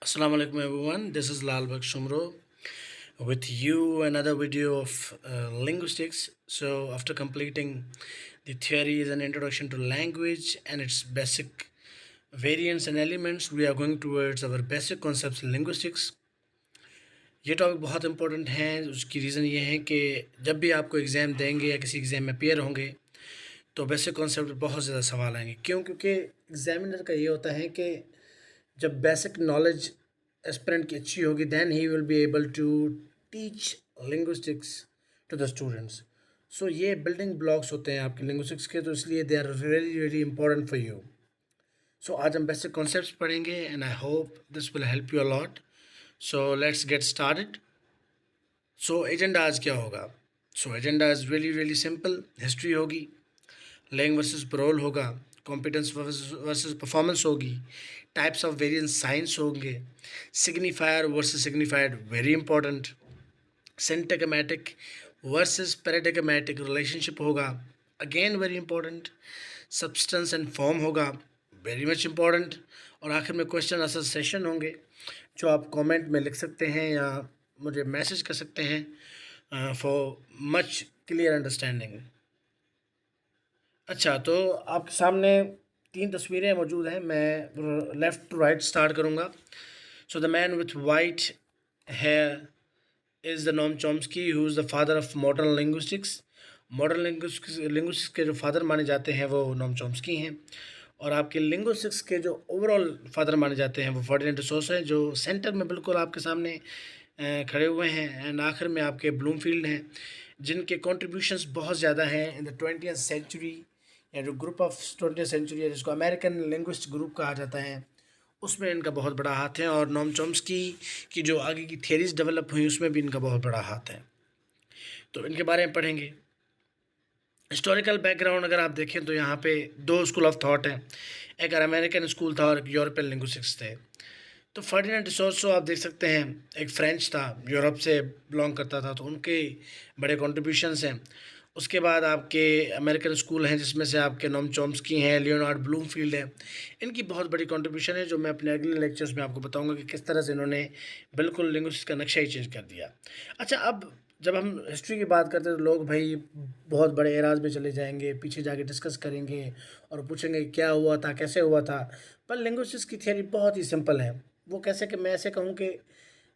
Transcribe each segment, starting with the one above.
Assalamu alaikum everyone. This is Lal Baksh Shumro with you another video of linguistics. So after completing the theories and introduction to language and its basic variants and elements, we are going towards our basic concepts in linguistics. ये topic बहुत important है। उसकी reason ये है कि जब भी आपको एग्ज़ाम देंगे या किसी एग्ज़ाम में पेयर होंगे तो बेसिक कॉन्सेप्ट बहुत ज़्यादा सवाल आएंगे। क्योंकि एग्जामिनर का ये होता है कि जब बेसिक नॉलेज एस्पिरेंट की अच्छी होगी then he will be able to teach linguistics to the students. So ये बिल्डिंग ब्लॉक्स होते हैं आपके लिंग्विस्टिक्स के, तो इसलिए they are very very important for you. So आज हम बेसिक कॉन्सेप्ट्स पढ़ेंगे and I hope this will help you a lot. So let's get started. So agenda आज क्या होगा? So agenda is really really simple. History होगी, langue versus parole होगा, competence versus performance होगी, types of variance science होंगे, signifier versus signified very important, syntagmatic versus paradigmatic relationship होगा again very important, substance and form होगा very much important, और आखिर में question answer session होंगे जो आप कमेंट में लिख सकते हैं या मुझे मैसेज कर सकते हैं फॉर मच क्लियर अंडरस्टैंडिंग। अच्छा, तो आपके सामने 3 तस्वीरें मौजूद हैं। मैं लेफ़्ट टू राइट स्टार्ट करूँगा। So the man with white hair is the Noam Chomsky, who is the father of modern linguistics. Modern linguistics के जो फादर माने जाते हैं वो नोम चॉम्स्की हैं, और आपके लिंग्विस्टिक्स के जो ओवरऑल फादर माने जाते हैं वो फर्डिनेंड de Saussure हैं, जो सेंटर में बिल्कुल आपके सामने खड़े हुए हैं। एंड आखिर में आपके ब्लूमफील्ड हैं, जिनके कॉन्ट्रीब्यूशंस बहुत ज़्यादा हैं इन द 20th सेंचुरी, या जो ग्रुप ऑफ 20th सेंचुरी है जिसको अमेरिकन लिंग्विस्ट ग्रुप कहा जाता है, उसमें इनका बहुत बड़ा हाथ है। और नोम चॉम्स्की की जो आगे की थियरीज डेवलप हुई उसमें भी इनका बहुत बड़ा हाथ है। तो इनके बारे में पढ़ेंगे। हिस्टोरिकल बैकग्राउंड अगर आप देखें तो यहाँ पे 2 स्कूल ऑफ थॉट हैं, एक अमेरिकन स्कूल था और एक यूरोपियन लिंग्विस्टिक्स थे। तो फर्डिनेंड डिसोसो आप देख सकते हैं, एक फ्रेंच था, यूरोप से बिलोंग करता था, तो उनके बड़े कॉन्ट्रीब्यूशंस हैं। उसके बाद आपके अमेरिकन स्कूल हैं जिसमें से आपके नोम चॉम्स्की हैं, लियोनार्ड ब्लूमफील्ड है। इनकी बहुत बड़ी कंट्रीब्यूशन है जो मैं अपने अगले लेक्चर्स में आपको बताऊंगा कि किस तरह से इन्होंने बिल्कुल लिंग्विस्टिक्स का नक्शा ही चेंज कर दिया। अच्छा, अब जब हम हिस्ट्री की बात करते हैं तो लोग भाई बहुत बड़े एराज में चले जाएंगे, पीछे जाके डिस्कस करेंगे और पूछेंगे क्या हुआ था, कैसे हुआ था। पर लिंग्विस्टिक्स की थियरी बहुत ही सिंपल है। वो कैसे कि मैं ऐसे कहूँ कि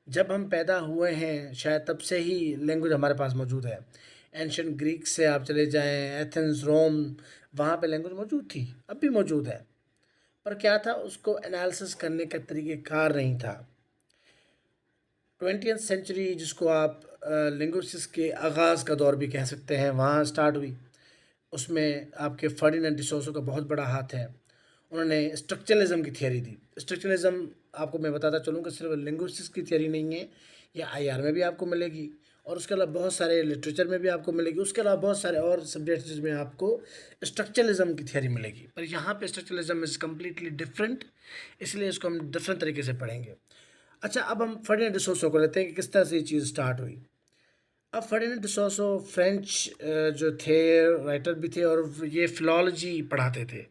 जब हम पैदा हुए हैं शायद तब से ही लैंग्वेज हमारे पास मौजूद है। एंशियंट ग्रीक से आप चले जाएं, एथेंस, रोम, वहाँ पे लैंग्वेज मौजूद थी, अब भी मौजूद है। पर क्या था, उसको एनालिसिस करने का तरीक़ेकार नहीं था। 20th सेंचुरी जिसको आप लिंग्विस्टिक्स के आगाज़ का दौर भी कह सकते हैं, वहाँ स्टार्ट हुई। उसमें आपके फर्डिनेंड डिसोसो का बहुत बड़ा हाथ है। उन्होंने स्ट्रक्चरलिज्म की थियरी दी। स्ट्रक्चरलिज्म आपको मैं बताता चलूँ कि सिर्फ लिंग्विस्टिक्स की थियरी नहीं है, ये आईआर में भी आपको मिलेगी और उसके अलावा बहुत सारे लिटरेचर में भी आपको मिलेगी। उसके अलावा बहुत सारे और सब्जेक्ट्स जिसमें आपको स्ट्रक्चरलिज्म की थियरी मिलेगी। पर यहाँ पे स्ट्रक्चरलिज्म इज़ कम्प्लीटली डिफरेंट, इसलिए इसको हम डिफरेंट तरीके से पढ़ेंगे। अच्छा, अब हम फर्डिनेंड डिसोसो को लेते हैं कि किस तरह से ये चीज़ स्टार्ट हुई। अब फर्डिनेंड डिसोसो फ्रेंच जो थे, राइटर भी थे, और ये फ़िलॉलजी पढ़ाते थे।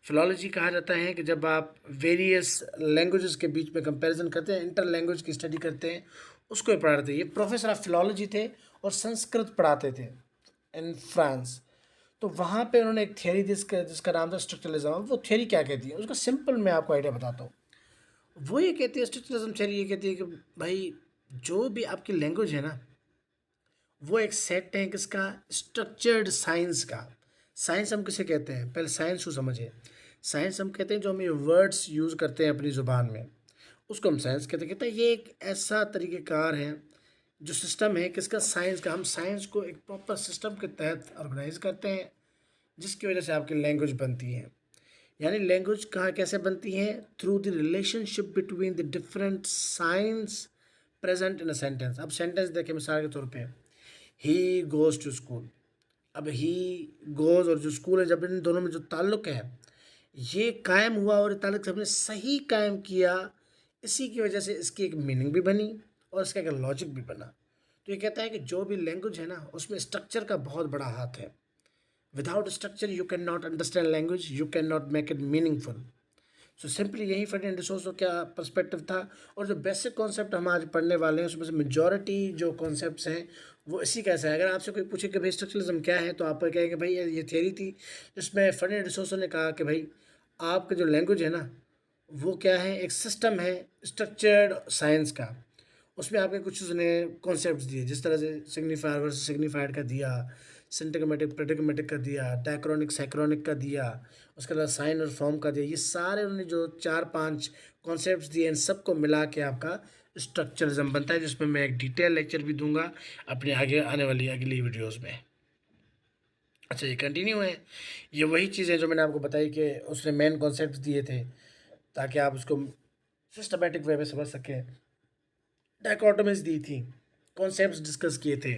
फ़िलॉलजी कहा जाता है कि जब आप वेरियस लैंग्वेजेस के बीच में कंपैरिजन करते हैं, इंटर लैंग्वेज की स्टडी करते हैं, उसको ये पढ़ाते थे। ये प्रोफेसर ऑफ फ़िलॉलजी थे और संस्कृत पढ़ाते थे इन फ्रांस। तो वहाँ पे उन्होंने एक थियरी जिसका जिसका नाम था स्ट्रक्चरलिज्म। अब वो थियरी क्या कहती है उसका सिंपल मैं आपको आइडिया बताता हूँ। वो ये कहती है, स्ट्रक्चरलिज्म थियरी ये कहती है कि भाई जो भी आपकी लैंग्वेज है ना, वो एक सेट है किसका, स्ट्रक्चर्ड साइंस का। साइंस हम किसे कहते हैं, पहले साइंस को समझिए। साइंस हम कहते हैं जो हम ये वर्ड्स यूज़ करते हैं अपनी ज़ुबान में, उसको हम साइंस कहते हैं। ये एक ऐसा तरीक़ेकार है जो सिस्टम है किसका, साइंस का। हम साइंस को एक प्रॉपर सिस्टम के तहत ऑर्गेनाइज करते हैं जिसकी वजह से आपकी लैंग्वेज बनती है। यानी लैंग्वेज कहाँ कैसे बनती है, through the relationship between the different science present in a sentence. अब सेंटेंस देखें मिसाल के तौर पे, ही गोज़ टू स्कूल। अब ही गोज़ और जो स्कूल है, जब इन दोनों में जो ताल्लुक़ है ये कायम हुआ और ये ताल्लुक़ हमने सही कायम किया, इसी की वजह से इसकी एक मीनिंग भी बनी और इसका एक लॉजिक भी बना। तो ये कहता है कि जो भी लैंग्वेज है ना, उसमें स्ट्रक्चर का बहुत बड़ा हाथ है। Without structure you can not understand language, you can not make it meaningful. So simply यही फर्डिनेंड डिसोज़ा का पर्सपेक्टिव था। और जो बेसिक कॉन्सेप्ट हम आज पढ़ने वाले हैं उसमें से मेजॉरिटी जो कॉन्सेप्ट्स हैं वो इसी कैसे है। अगर आपसे कोई पूछे कि भाई स्ट्रक्चरलिज्म क्या है, तो आप कहेंगे भाई ये थियरी थी जिसमें फर्डिनेंड डिसोज़ा ने कहा कि भाई आपका जो लैंग्वेज है ना वो क्या है, एक सिस्टम है स्ट्रक्चर्ड साइंस का। उसमें आपके कुछ उसने कॉन्सेप्ट्स दिए, जिस तरह से सिग्निफायर वर्सेस सिग्निफाइड का दिया, सिंटैगमेटिक प्रेडिगमेटिक का दिया, डायक्रॉनिक सैक्रोनिक का दिया, उसके बाद साइन और फॉर्म का दिया। ये सारे उन्होंने जो 4-5 कॉन्सेप्ट्स दिए, इन सबको मिला के आपका स्ट्रक्चरलिज्म बनता है, जिसमें मैं एक डिटेल लेक्चर भी दूंगा अपने आगे आने वाली अगली वीडियोज़ में। अच्छा, ये कंटिन्यू है, ये वही चीज़ें जो मैंने आपको बताई कि उसने मेन कॉन्सेप्ट्स दिए थे ताकि आप उसको सिस्टमेटिक वे में समझ सकें। डायकोटोमीज दी थी, कॉन्सेप्ट्स डिस्कस किए थे,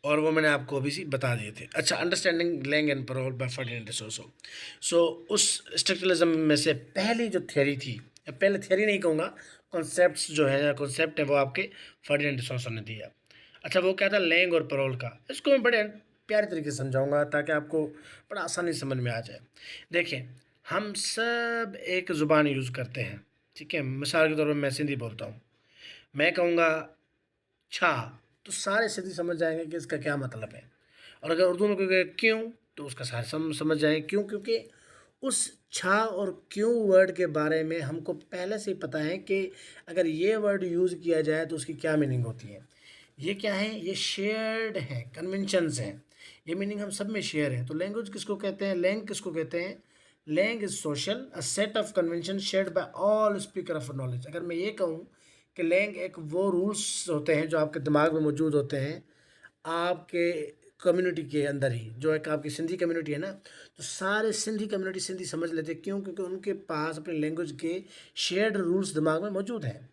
और वो मैंने आपको अभी सी बता दिए थे। अच्छा, understanding langue and parole by Ferdinand de Saussure. So उस स्ट्रक्चरलिज्म में से पहली जो थियरी थी, या पहले थियरी नहीं कहूँगा, कॉन्सेप्ट्स जो है, कॉन्सेप्ट है, वो आपके फर्डिनेंड डिसोज़ा ने दिया। अच्छा, वो क्या था, लैंग और पैरोल का। इसको मैं बड़े प्यारे तरीके से समझाऊंगा ताकि आपको बड़ा आसानी से समझ में आ जाए। देखिए, हम सब एक ज़ुबान यूज़ करते हैं, ठीक है। मिसाल के तौर पर मैं सिंधी बोलता हूँ, मैं कहूँगा छा, तो सारे सिंधी समझ जाएंगे कि इसका क्या मतलब है। और अगर उर्दू में कहोगे क्यों, तो उसका सारे समझ जाएंगे क्यों, क्योंकि उस छा और क्यों वर्ड के बारे में हमको पहले से ही पता है कि अगर ये वर्ड यूज़ किया जाए तो उसकी क्या मीनिंग होती है। ये क्या है, ये शेयर्ड है, कन्वेंशंस हैं, ये मीनिंग हम सब में शेयर है। तो लैंग्वेज किसको कहते हैं, लैंग किसको कहते हैं, langue is social, a set of convention shared by all speaker of knowledge. अगर मैं ये कहूँ कि लैंग एक वो रूल्स होते हैं जो आपके दिमाग में मौजूद होते हैं, आपके कम्युनिटी के अंदर ही, जो एक आपकी सिंधी कम्युनिटी है ना, तो सारे सिंधी कम्युनिटी सिंधी समझ लेते हैं। क्यों, क्योंकि उनके पास अपने लैंग्वेज के शेयर्ड रूल्स दिमाग में मौजूद हैं।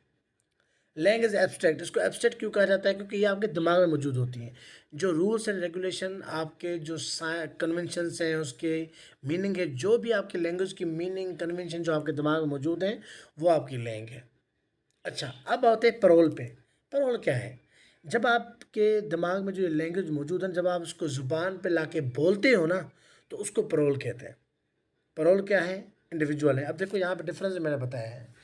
लैंग्वेज एब्स्ट्रैक्ट, इसको एब्स्ट्रैक्ट क्यों कहा जाता है, क्योंकि ये आपके दिमाग में मौजूद होती हैं। जो रूल्स एंड रेगुलेशन, आपके जो कन्वेंशंस हैं, उसके मीनिंग है, जो भी आपकी लैंग्वेज की मीनिंग कन्वेंशन जो आपके दिमाग में मौजूद हैं, वो आपकी लैंग है। अच्छा, अब आते हैं पैरोल पे। पैरोल क्या है, जब आपके दिमाग में जो ये लैंग्वेज मौजूद है, जब आप उसको ज़ुबान पे लाके बोलते हो ना, तो उसको पैरोल कहते हैं। पैरोल क्या है, इंडिविजुअल है। अब देखो यहाँ पे डिफरेंस मैंने बताया है,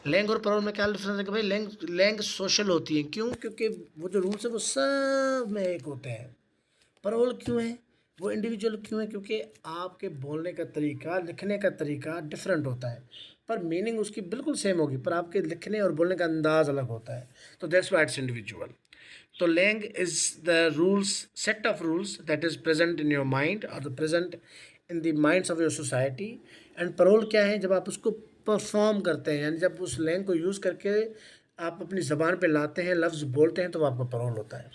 लैंग और पैरोल में क्या डिफरेंस है कि भाई लैंग लैंग सोशल होती है। क्यों, क्योंकि वो जो रूल्स है वो सब में एक होते हैं। पैरोल क्यों है, वो इंडिविजुअल क्यों है, क्योंकि आपके बोलने का तरीका, लिखने का तरीका डिफरेंट होता है, पर मीनिंग उसकी बिल्कुल सेम होगी, पर आपके लिखने और बोलने का अंदाज अलग होता है। तो दैट्स व्हाई इट्स इंडिविजुअल। तो langue is the rules, set of rules that is present in your mind और the present in the minds of your society. And parole क्या है, जब आप उसको परफॉर्म करते हैं, यानी जब उस लैंग को यूज़ करके आप अपनी ज़बान पे लाते हैं, लफ्ज़ बोलते हैं, तो वो आपका पैरोल होता है।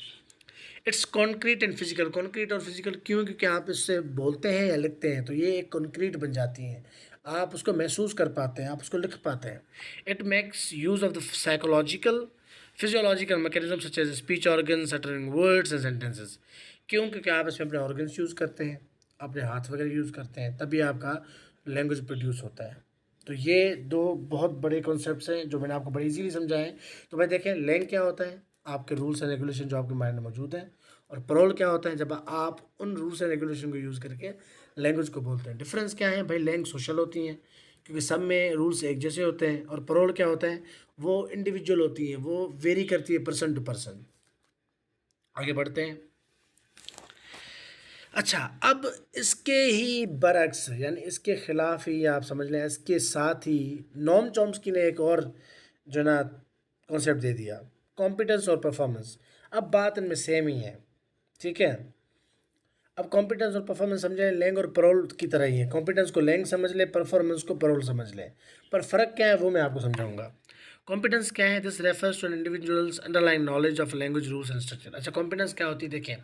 It's concrete and physical, concrete और फिजिकल क्यों, क्योंकि आप इससे बोलते हैं या लिखते हैं तो ये एक कॉन्क्रीट बन जाती हैं, आप उसको महसूस कर पाते हैं, आप उसको लिख पाते हैं। It makes use of the psychological physiological mechanism such as speech organ, uttering words and sentences. क्यों, क्योंकि आप इसमें अपने ऑर्गन्स यूज़ करते हैं, अपने हाथ वगैरह यूज़ करते हैं, तभी आपका लैंग्वेज प्रोड्यूस होता है। तो ये दो बहुत बड़े कॉन्सेप्ट्स हैं जो मैंने आपको बड़ी इजीली समझाए। तो भाई देखें, लैंग क्या होता है, आपके रूल्स एंड रेगुलेशन जो आपके माइंड में मौजूद हैं, और पैरोल क्या होता है, जब आप उन रूल्स एंड रेगुलेशन को यूज़ करके लैंग्वेज को बोलते हैं। डिफरेंस क्या है भाई, लैंग सोशल होती हैं क्योंकि सब में रूल्स एक जैसे होते हैं, और पैरोल क्या होता है, वो इंडिविजुअल होती हैं, वो वेरी करती है पर्सन टू पर्सन। आगे बढ़ते हैं। अच्छा, अब इसके ही बरअक्स, यानी इसके खिलाफ ही आप समझ लें, इसके साथ ही नोम चॉम्स्की ने एक और जो ना कॉन्सेप्ट दे दिया, कॉम्पिटेंस और परफॉर्मेंस। अब बात इनमें सेम ही है, ठीक है। अब कॉम्पिटेंस और परफॉर्मेंस समझें, लैंग और पैरोल की तरह ही है। कॉम्पिटेंस को लैंग समझ ले, परफॉर्मेंस को पैरोल समझ ले, पर फ़र्क क्या है वो मैं आपको समझाऊंगा। कॉम्पिटेंस क्या है, this refers to an individual's underline knowledge of language rules and structure. अच्छा, कॉम्पिटेंस क्या होती है, देखें,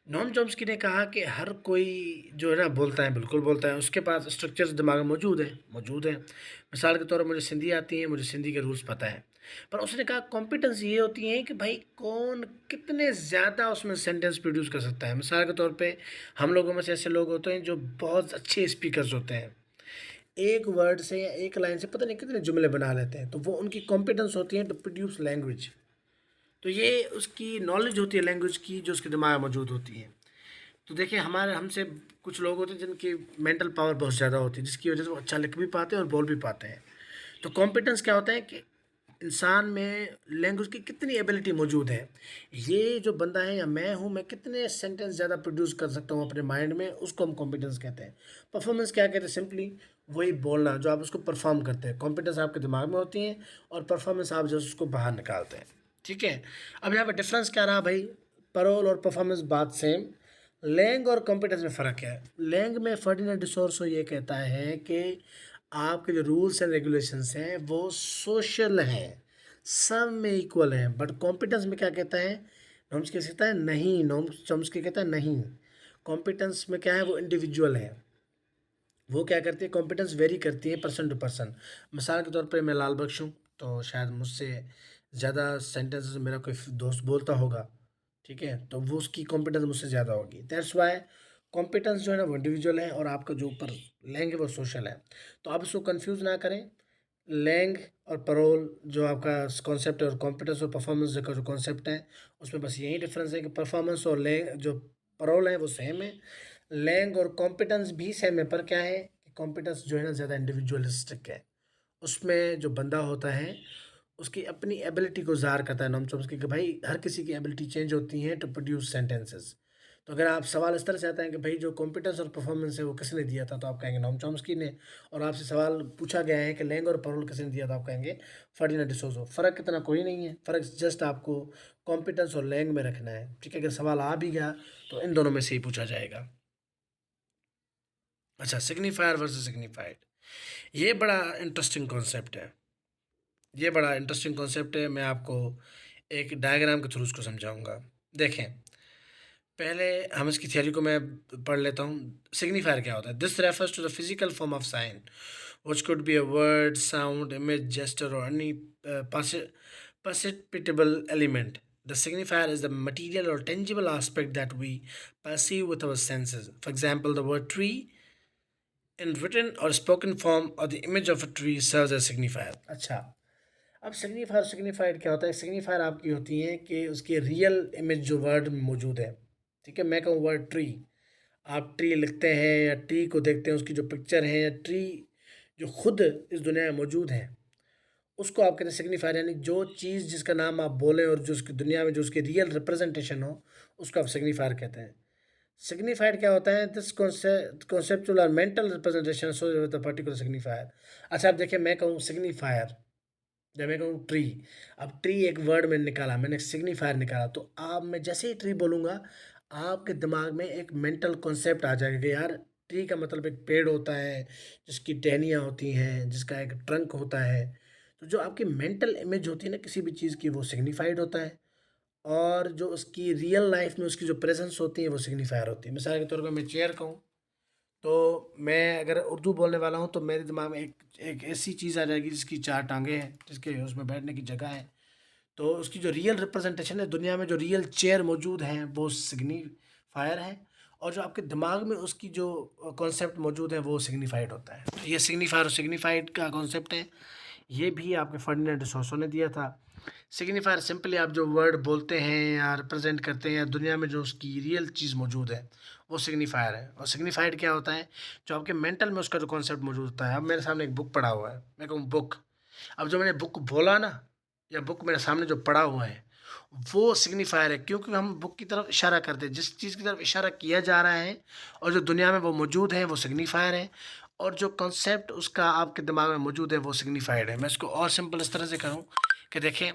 नॉम चॉम्स्की ने कहा कि हर कोई जो है ना बोलता है, बिल्कुल बोलता है, उसके पास स्ट्रक्चर्स दिमाग में मौजूद है। मिसाल के तौर पर मुझे सिंधी आती है, मुझे सिंधी के रूल्स पता है, पर उसने कहा कॉम्पिटेंस ये होती है कि भाई कौन कितने ज़्यादा उसमें सेंटेंस प्रोड्यूस कर सकता है। मिसाल के तौर पे हम लोगों में से ऐसे लोग होते हैं जो बहुत अच्छे स्पीकर्स होते हैं, एक वर्ड से या एक लाइन से पता नहीं कितने जुमले बना लेते हैं, तो वो उनकी कॉम्पिटेंस होती है टू प्रोड्यूस लैंग्वेज। तो ये उसकी नॉलेज होती है लैंग्वेज की, जो उसके दिमाग में मौजूद होती है। तो देखिए हमारे हमसे कुछ लोग होते हैं जिनकी मेंटल पावर बहुत ज़्यादा होती है, जिसकी वजह से वो अच्छा लिख भी पाते हैं और बोल भी पाते हैं। तो कॉम्पिटेंस क्या होता है कि इंसान में लैंग्वेज की कितनी एबिलिटी मौजूद है। ये जो बंदा है या मैं हूँ, मैं कितने सेंटेंस ज़्यादा प्रोड्यूस कर सकता हूँ अपने माइंड में, उसको हम कॉम्पिटेंस कहते हैं। परफॉर्मेंस क्या कहते हैं? सिंपली वही बोलना जो आप उसको परफॉर्म करते हैं। कॉम्पिटेंस आपके दिमाग में होती है और परफॉर्मेंस आप जो उसको बाहर निकालते हैं। ठीक है। अब यहाँ पर डिफरेंस क्या रहा भाई? पैरोल और परफॉर्मेंस बात सेम। लैंग और कॉम्पिटेंस में फ़र्क है। लैंग में फर्डिनेंड डिसोर्सो ये कहता है कि आपके जो रूल्स एंड रेगुलेशंस हैं वो सोशल हैं, सब में इक्वल हैं। बट कॉम्पिटेंस में क्या कहता है? नॉर्म्स क्या कहता है? नहीं। नॉर्म्स क्या कहता है? नहीं। कॉम्पिटेंस में क्या है? वो इंडिविजुअल है। वो क्या करती है? कॉम्पिटेंस वेरी करती है पर्सन टू पर्सन। मिसाल के तौर पे मैं लाल बख्श हूँ, तो शायद मुझसे ज़्यादा सेंटेंसेस मेरा कोई दोस्त बोलता होगा, ठीक है? तो वो उसकी कॉम्पिटेंस मुझसे ज़्यादा होगी। दैट्स वाई कॉम्पिटेंस जो है ना वो इंडिविजुअल है और आपका जो ऊपर लैंग है वो सोशल है। तो आप इसको कन्फ्यूज़ ना करें। लैंग और पैरोल जो आपका कॉन्सेप्ट है, और कॉम्पिटेंस और परफॉर्मेंस का जो कॉन्सेप्ट है, उसमें बस यही डिफरेंस है कि परफॉर्मेंस और लैंग जो पैरोल है वो सेम है। लैंग और कॉम्पिटेंस भी सेम है, पर क्या है कि कॉम्पिटेंस जो है ना ज़्यादा इंडिविजुअलिस्टिक है। उसमें जो बंदा होता है उसकी अपनी एबिलिटी को ज़ाहिर करता है नॉम चॉम्स्की कि भाई हर किसी की एबिलिटी चेंज होती है टू प्रोड्यूस सेंटेंसेस। तो अगर आप सवाल इस तरह से आते हैं कि भाई जो कॉम्पिटेंस और परफॉर्मेंस है वो किसने दिया था, तो आप कहेंगे नॉम चॉम्स्की ने। और आपसे सवाल पूछा गया है कि लैंग और पैरोल किसने दिया, तो आप कहेंगे फर्डिनेंड डिसोजो। फ़र्क इतना कोई नहीं है, फ़र्क जस्ट आपको कॉम्पिटेंस और लैंग में रखना है। ठीक है, अगर सवाल आ भी गया तो इन दोनों में से ही पूछा जाएगा। अच्छा, सिग्निफायर वर्सेस सिग्निफाइड, ये बड़ा इंटरेस्टिंग कॉन्सेप्ट है। ये बड़ा इंटरेस्टिंग कॉन्सेप्ट है। मैं आपको एक डायग्राम के थ्रू उसको समझाऊंगा। देखें, पहले हम इसकी थियरी को मैं पढ़ लेता हूँ। सिग्निफायर क्या होता है? This refers to the physical form of sign which could be a word, sound, image, gesture, or any perceptible element. The signifier is the material or tangible aspect that we perceive with our senses. For example, the word tree in written or spoken form or the image of a tree serves as signifier. अच्छा, अब signifier signified क्या होता है? Signifier आपकी होती है कि उसकी रियल इमेज जो वर्ड में मौजूद है। ठीक है, मैं कहूँ वर्ड ट्री, आप ट्री लिखते हैं या ट्री को देखते हैं, उसकी जो पिक्चर है या ट्री जो खुद इस दुनिया में मौजूद है, उसको आप कहते हैं सिग्निफायर। यानी जो चीज़ जिसका नाम आप बोलें और जो उसकी दुनिया में जो उसकी रियल रिप्रेजेंटेशन हो, उसको आप सिग्निफायर कहते हैं। सिग्निफाइड क्या होता है? दिस कॉन्सेप्चुअल और mental representation so with a particular signifier. अच्छा, आप देखिए, मैं कहूँ सिग्निफायर, जब मैं कहूँ ट्री, अब ट्री एक वर्ड में निकाला, मैंने सिग्निफायर निकाला, तो आप मैं जैसे ही ट्री बोलूँगा आपके दिमाग में एक मेंटल कॉन्सेप्ट आ जाएगा कि यार ट्री का मतलब एक पेड़ होता है जिसकी टहनियाँ होती हैं, जिसका एक ट्रंक होता है। तो जो आपकी मेंटल इमेज होती है ना किसी भी चीज़ की, वो सिग्निफाइड होता है। और जो उसकी रियल लाइफ में उसकी जो प्रेजेंस होती है वो सिग्निफायर होती है। मिसाल के तौर पर मैं चेयर कहूँ, तो मैं अगर उर्दू बोलने वाला हूँ तो मेरे दिमाग में एक एक ऐसी चीज़ आ जाएगी जिसकी 4 टाँगें हैं, जिसके उसमें बैठने की जगह है। तो उसकी जो रियल रिप्रेजेंटेशन है दुनिया में, जो रियल चेयर मौजूद हैं, वो सिग्निफायर है। और जो आपके दिमाग में उसकी जो कॉन्सेप्ट मौजूद है वो सिग्निफाइड होता है। तो ये सिग्निफायर और सिग्निफाइड का कॉन्सेप्ट है, ये भी आपके फर्डिनेंड डिसोसो ने दिया था। सिग्निफायर सिंपली आप जो वर्ड बोलते हैं या रिप्रेजेंट करते हैं या दुनिया में जो उसकी रियल चीज़ मौजूद है वो सिग्निफायर है। और सिग्निफाइड क्या होता है? जो आपके मेंटल में उसका जो कॉन्सेप्ट मौजूद होता है। अब मेरे सामने एक बुक पड़ा हुआ है, मैं कहूँ बुक, अब जो मैंने बुक बोला ना, या बुक मेरे सामने जो पड़ा हुआ है, वो सिग्निफायर है, क्योंकि हम बुक की तरफ इशारा करते हैं। जिस चीज़ की तरफ इशारा किया जा रहा है और जो दुनिया में वो मौजूद है वो सिग्निफायर है। और जो कॉन्सेप्ट उसका आपके दिमाग में मौजूद है वो सिग्निफाइड है। मैं इसको और सिंपल इस तरह से करूँ कि देखें,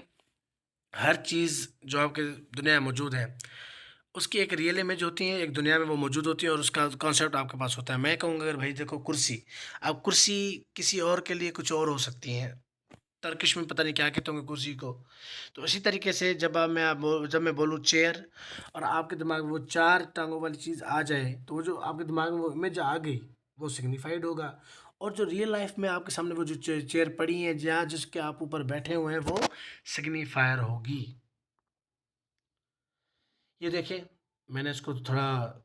हर चीज़ जो आपके दुनिया में मौजूद है उसकी एक रियल इमेज होती है, एक दुनिया में वो मौजूद होती है और उसका कॉन्सेप्ट आपके पास होता है। मैं कहूँगा अगर भाई देखो कुर्सी, अब कुर्सी किसी और के लिए कुछ और हो सकती है, तर्किश में पता नहीं क्या कहते होंगे कुर्सी को। तो इसी तरीके से जब मैं बोलूँ चेयर और आपके दिमाग में वो 4 टाँगों वाली चीज़ आ जाए, तो वो जो आपके दिमाग में वो इमेज आ गई वो सिग्निफाइड होगा। और जो रियल लाइफ में आपके सामने वो जो चेयर पड़ी है जहाँ जिसके आप ऊपर बैठे हुए हैं वो सिग्निफायर होगी। ये देखिए, मैंने इसको थोड़ा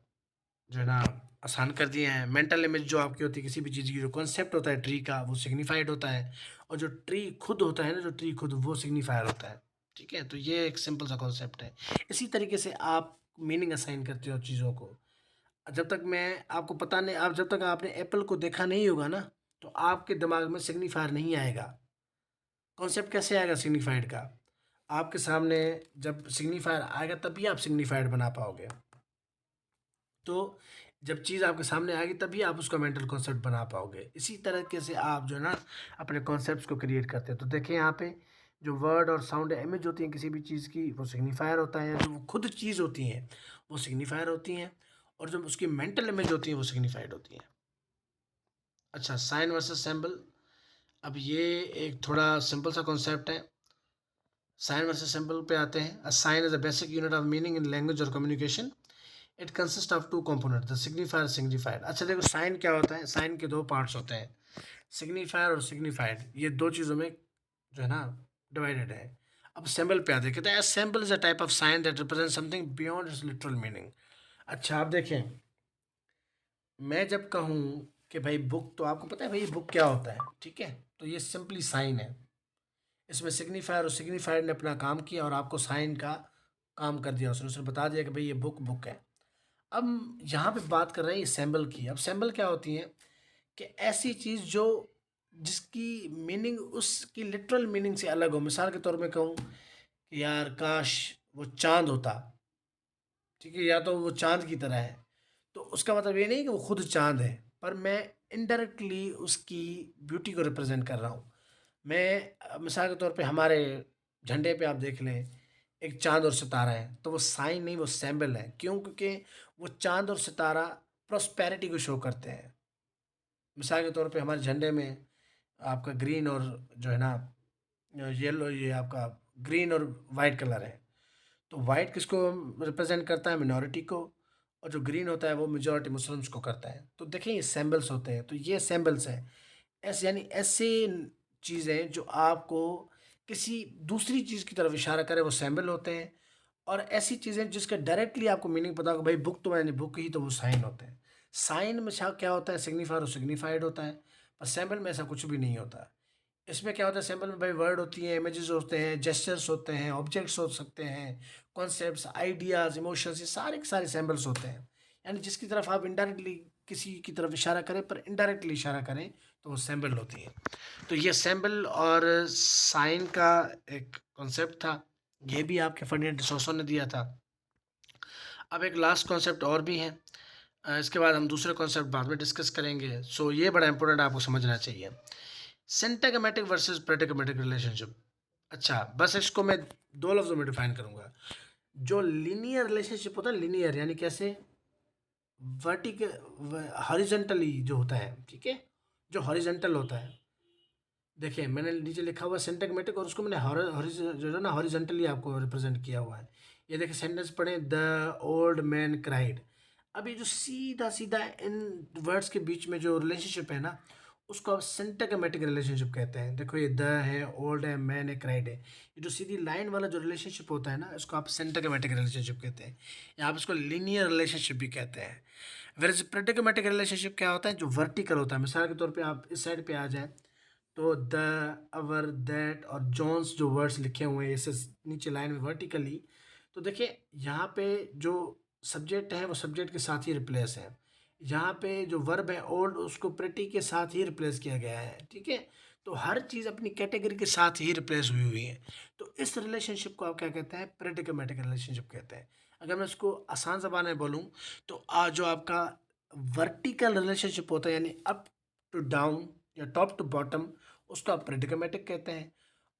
जो है ना आसान कर दिए हैं। मेंटल इमेज जो आपकी होती है किसी भी चीज़ की, जो कॉन्सेप्ट होता है ट्री का वो सिग्निफाइड होता है। और जो ट्री खुद होता है ना, जो ट्री खुद, वो सिग्निफायर होता है। ठीक है, तो ये एक सिंपल सा कॉन्सेप्ट है। इसी तरीके से आप मीनिंग असाइन करते हो चीज़ों को। जब तक मैं आपको पता नहीं, आप जब तक आपने एप्पल को देखा नहीं होगा ना, तो आपके दिमाग में सिग्निफायर नहीं आएगा। कॉन्सेप्ट कैसे आएगा सिग्निफाइड का? आपके सामने जब सिग्निफायर आएगा तभी आप सिग्निफाइड बना पाओगे। तो जब चीज़ आपके सामने आएगी तभी आप उसका मेंटल कॉन्सेप्ट बना पाओगे। इसी तरीके से आप जो है ना अपने कॉन्सेप्ट्स को क्रिएट करते हैं। तो देखिए यहाँ पे जो वर्ड और साउंड इमेज होती है किसी भी चीज़ की, वो सिग्निफायर होता है। जो खुद चीज़ होती हैं वो सिग्निफायर होती हैं, और जो उसकी मेंटल इमेज होती है वो सिग्निफाइड होती हैं। अच्छा, साइन वर्सेस सिंबल। अब ये एक थोड़ा सिंपल सा कॉन्सेप्ट है। साइन वर्सेस सिंबल पे आते हैं। A sign is a basic unit of meaning in language और communication. It consist of two component, the signifier signified. अच्छा देखो, साइन क्या होता है? साइन के दो पार्ट्स होते हैं, सिग्निफायर और सिग्निफाइड। ये दो चीज़ों में जो है ना डिवाइडेड है। अब सिंबल पे आते हैं, कहते हैं symbol is a type of sine that represent something beyond it's literal meaning. अच्छा आप देखें, मैं जब कहूँ कि भाई बुक, तो आपको पता है भाई बुक क्या होता है, ठीक है? तो ये सिंपली साइन है। इसमें सिग्निफायर और सिग्निफाइड ने अपना काम किया और आपको साइन का काम कर दिया। उसने बता दिया कि भाई ये बुक बुक है। अब यहाँ पे बात कर रहे हैं ये सैम्बल की। अब सैम्बल क्या होती है कि ऐसी चीज़ जो जिसकी मीनिंग उसकी लिटरल मीनिंग से अलग हो। मिसाल के तौर पे कहूँ कि यार काश वो चाँद होता, ठीक है, या तो वो चाँद की तरह है, तो उसका मतलब ये नहीं कि वो खुद चाँद है, पर मैं इनडायरेक्टली उसकी ब्यूटी को रिप्रेजेंट कर रहा हूँ। मैं मिसाल के तौर पे हमारे झंडे पे आप देख लें, एक चाँद और सितारा है, तो वो साइन नहीं, वो सिंबल है। क्यों? क्योंकि वो चाँद और सितारा प्रॉस्पेरिटी को शो करते हैं। मिसाल के तौर पे हमारे झंडे में आपका ग्रीन और जो है ना येलो, ये आपका ग्रीन और वाइट कलर है। तो वाइट किसको रिप्रेजेंट करता है? मिनॉरिटी को। और जो ग्रीन होता है वो मेजॉरिटी मुस्लिम्स को करता है। तो देखिए ये सिंबल्स होते हैं, तो ये सिंबल्स हैं। ऐसे यानी ऐसे चीज़ें जो आपको किसी दूसरी चीज़ की तरफ इशारा करे वो सिंबल होते हैं। और ऐसी चीज़ें जिसका डायरेक्टली आपको मीनिंग पता होगा, भाई बुक तो मैंने बुक ही, तो वो साइन होते हैं। साइन में क्या होता है? सिग्निफायर और सिग्निफाइड होता है। पर सिंबल में ऐसा कुछ भी नहीं होता। इसमें क्या होता है? सिंबल में भाई वर्ड होती हैं, इमेजेस होते हैं, जेस्चर्स होते हैं, ऑब्जेक्ट्स हो सकते हैं, कॉन्सेप्ट्स, आइडियाज़, इमोशंस, ये सारे के सारे सिंबल्स होते हैं। यानी जिसकी तरफ आप इनडायरेक्टली किसी की तरफ इशारा करें, पर इनडायरेक्टली इशारा करें, तो वो सिंबल होती है। तो ये सिंबल और साइन का एक कॉन्सेप्ट था। ये भी आपके फर्डिनेंड डिसोसो ने दिया था। अब एक लास्ट कॉन्सेप्ट और भी है। इसके बाद हम दूसरे कॉन्सेप्ट बाद में डिस्कस करेंगे। सो ये बड़ा इंपॉर्टेंट आपको समझना चाहिए, सिंटैगमेटिक वर्सेस प्रेडिकमेटिक रिलेशनशिप। अच्छा, बस इसको मैं दो लफ्ज़ों में डिफाइन करूंगा। जो लीनियर रिलेशनशिप होता है, लीनियर यानी कैसे? वर्टिकल, हॉरिजॉन्टली जो होता है, ठीक है, जो हॉरिजॉन्टल होता है। देखिए मैंने नीचे लिखा हुआ सिंटैगमेटिक, और उसको मैंने जो है ना हॉरिजॉन्टली आपको रिप्रेजेंट किया हुआ है। ये देखिए सेंटेंस पढ़े, द ओल्ड मैन क्राइड। अब ये जो सीधा सीधा इन वर्ड्स के बीच में जो रिलेशनशिप है ना, उसको आप सिंटैगमेटिक रिलेशनशिप कहते हैं। देखो ये द है, ओल्ड है, मैन है, क्राइड है। ये जो सीधी लाइन वाला जो रिलेशनशिप होता है ना, इसको आप सिंटैगमेटिक रिलेशनशिप कहते हैं, या आप इसको लीनियर रिलेशनशिप भी कहते हैं। वेरएज प्रेडिकमेटिक रिलेशनशिप क्या होता है? जो वर्टिकल होता है। मिसाल के तौर पे आप इस साइड पे आ जाए, तो द, अवर, दैट और जोन्स जो वर्ड्स लिखे हुए हैं इसे नीचे लाइन में वर्टिकली, तो देखिए यहाँ पे जो सब्जेक्ट है वो सब्जेक्ट के साथ ही रिप्लेस है। यहाँ पे जो वर्ब है ओल्ड, उसको प्रेटी के साथ ही रिप्लेस किया गया है, ठीक है। तो हर चीज़ अपनी कैटेगरी के साथ ही रिप्लेस हुई हुई है। तो इस रिलेशनशिप को आप क्या कहते हैं? प्रेडिकमेटिक रिलेशनशिप कहते हैं। अगर मैं इसको आसान ज़बान में बोलूँ, तो जो आपका वर्टिकल रिलेशनशिप होता है, यानी अप टू डाउन या टॉप टू बॉटम, उसको आप प्रेडिकमेटिक कहते हैं।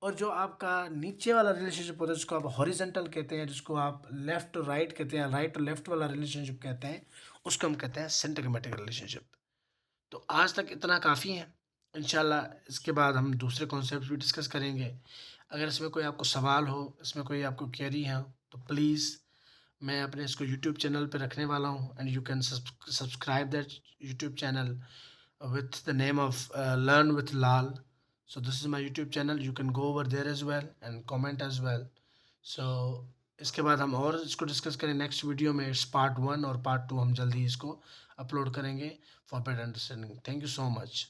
और जो आपका नीचे वाला रिलेशनशिप होता है, जिसको आप हॉरिजेंटल कहते हैं, जिसको आप लेफ्ट टू राइट कहते हैं, राइट टू लेफ्ट वाला रिलेशनशिप कहते हैं, उसको हम कहते हैं सिंटैगमेटिक रिलेशनशिप। तो आज तक इतना काफ़ी है। इंशाल्लाह इसके बाद हम दूसरे कॉन्सेप्ट भी डिस्कस करेंगे। अगर इसमें कोई आपको सवाल हो, इसमें कोई आपको क्वेरी है, तो प्लीज़, मैं अपने इसको यूट्यूब चैनल पे रखने वाला हूँ, and you can subscribe that YouTube channel with the name of Learn with Lal. So this is my YouTube channel. You can go over there as well and comment as well. So इसके बाद हम और इसको discuss करें next video में। It's part 1 और part 2 हम जल्दी इसको अपलोड करेंगे for better understanding. Thank you so much.